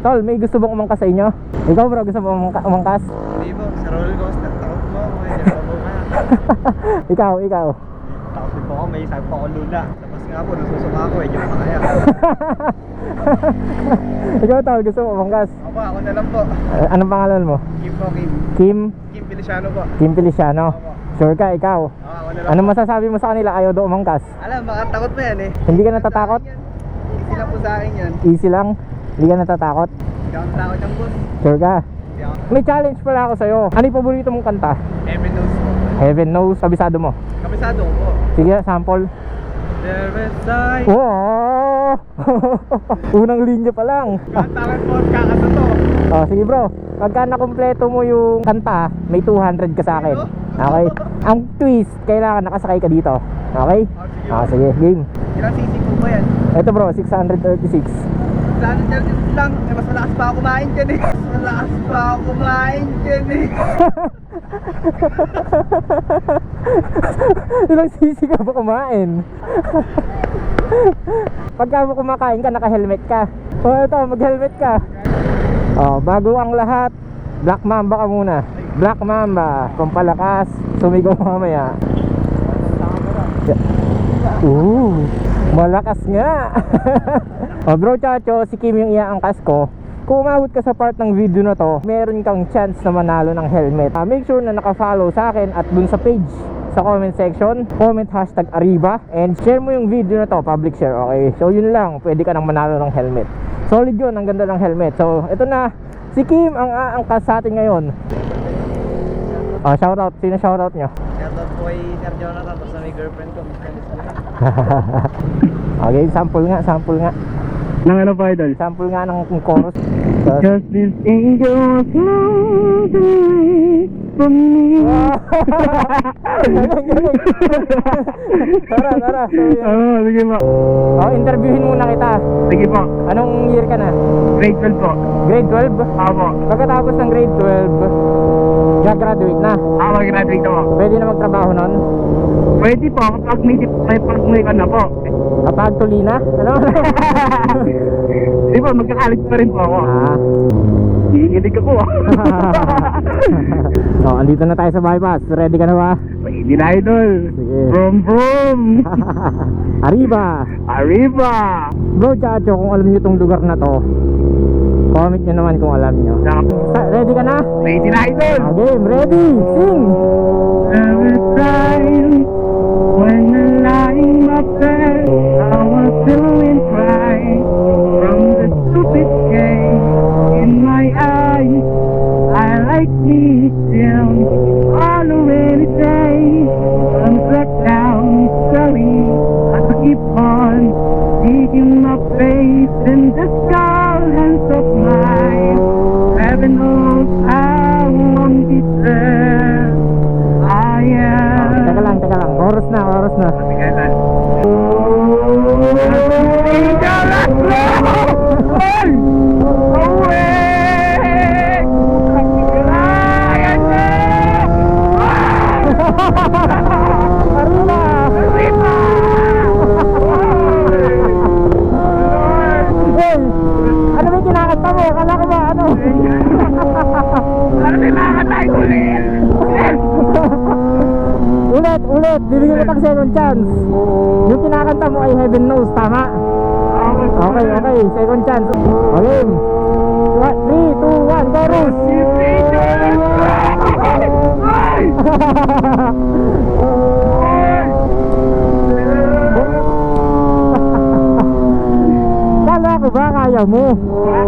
Tol, may gusto bang umangkas sa inyo? Ikaw bro, gusto mo umangkas? Hindi po, sa roller coaster, takot po ako eh. Hindi po kaya. Ikaw. Takot din po ako, may isang po ako lula. Tapos nga po, nasusuka ako eh, hindi ko makaya. Ikaw tol, gusto mo umangkas? Ako na lang po. Anong pangalan mo? Kim po, Kim. Kim? Kim Feliciano po. Kim Feliciano? Opo. Sure ka, ikaw? Ako na lang Anong po. masasabi mo sa kanila? Ayaw daw umangkas? Alam, baka takot pa yan eh. Hindi ka natatakot? Easy lang po sa akin yan. Easy lang? Hindi ka natatakot? Hindi ako natakot yung boss. Sure ka? Hindi ako. May challenge pala ako sa'yo. Ano yung paborito mong kanta? Heaven knows po. Heaven Knows, kabisado mo. Kabisado ko po. Sige, sample. There is I. Wow! Unang linya pa lang. Kantakan po at kakatuto. Oh, sige bro. Pagka nakumpleto mo yung kanta, may 200 ka sa akin. Okay? Ang twist, kailangan nakasakay ka dito. Okay? Sige, game. Ilang sisig po ba yan? Ito bro, 636. Sana dyan lang, eh, mas malakas pa ako kumain dyan eh. Mas malakas pa ako kumain dyan eh. Ilang sisi ka ba kumain? Pagka mo kumakain ka, naka-helmet ka. O ito, mag-helmet ka. Oh, bago ang lahat, Black Mamba ka muna. Black Mamba, pampalakas, sumigaw mamaya. Malakas nga. Oh bro Chacho, si Kim yung iaangkas ko. Kung umabot ka sa part ng video na to, meron kang chance na manalo ng helmet. Make sure na naka-follow sa akin at dun sa page, sa comment section, comment #Arriba and share mo yung video na to, public share, okay? So yun lang, pwede ka nang manalo ng helmet. Solid yun, ang ganda ng helmet. So ito na, si Kim ang aangkas sa atin ngayon. Oh, shoutout, sino shoutout nyo? Shoutout po kay Sir Jonathan, tapos na may girlfriend ko, Miss Candice. Okay, sample nga. Nang ano pa idol? Sample nga ng chorus. Just this angel flow the way for me. Galing. Tara. Sige po. Oh, interviewin muna kita. Sige po. Anong year ka na? Grade 12 po. Grade 12? Ako. Pagkatapos ng grade 12, graduate na. Ako graduate ako. Pwede na magtrabaho nun? Pwede po, kapag may ka na po. Kapag tuli na? Ano? Di ba, magkakalit pa rin po ako. Hihilig ako. Oh, andito na tayo sa bypass. Ready ka na ba? Pwede na idol. Sige. Vroom. Arriba! Bro Chacho, kung alam nyo itong lugar na to, comment nyo naman kung alam nyo. Ready ka na? Pwede na idol. Game, ready, sing! Every time when you're lying up there, I was feeling pride from the stupid game in my eyes. I like me still all the way day. I'm back down, sorry. I keep on seeking my face in the sky, hands of mine. Heaven knows I won't be there. I am. Teka lang, oras na. Ano ba yung kinakanta mo? Kala ko ba ano? Ano kinakanta ulit? Ulit, bibigyan kita ng second chance. Yung kinakanta mo ay Heaven Knows, tama? Okay, second chance. Okay, 3, 2, 1, chorus! Kala ko ba kaya mo?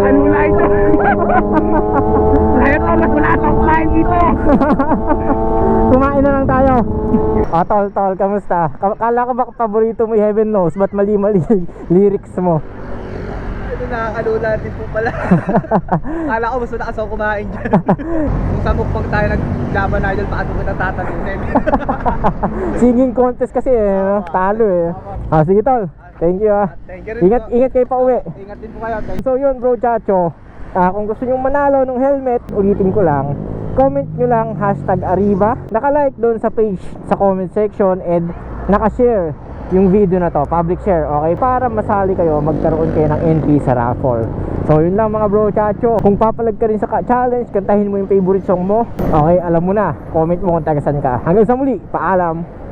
Ano na ito? Ayaw ko, wala akong kumain dito. Kumain na lang tayo. Tol, kamusta? Kala ko ba paborito mo yung Heaven Knows? Ba't mali lyrics mo? Ito nakakalula din po pala. Kala ko mas malakas ako kumain dyan. Kung sa mukbang tayo naglaban na dyan, paano ko natatalunin? Singing contest kasi no? Talo eh. Sige tol, thank you Thank you rin po. Ingat kayo pa uwi. Ingat din po kayo. So yun bro Chacho, kung gusto nyo manalo ng helmet, ulitin ko lang, comment nyo lang #Arriba, naka-like doon sa page sa comment section and naka-share yung video na to, public share, okay? Para masali kayo, magkaroon kayo ng entry sa raffle. So yun lang mga bro chacho. Kung papalag ka rin sa challenge, kantahin mo yung favorite song mo, okay, alam mo na, comment mo kung taga saan ka. Hanggang sa muli, paalam.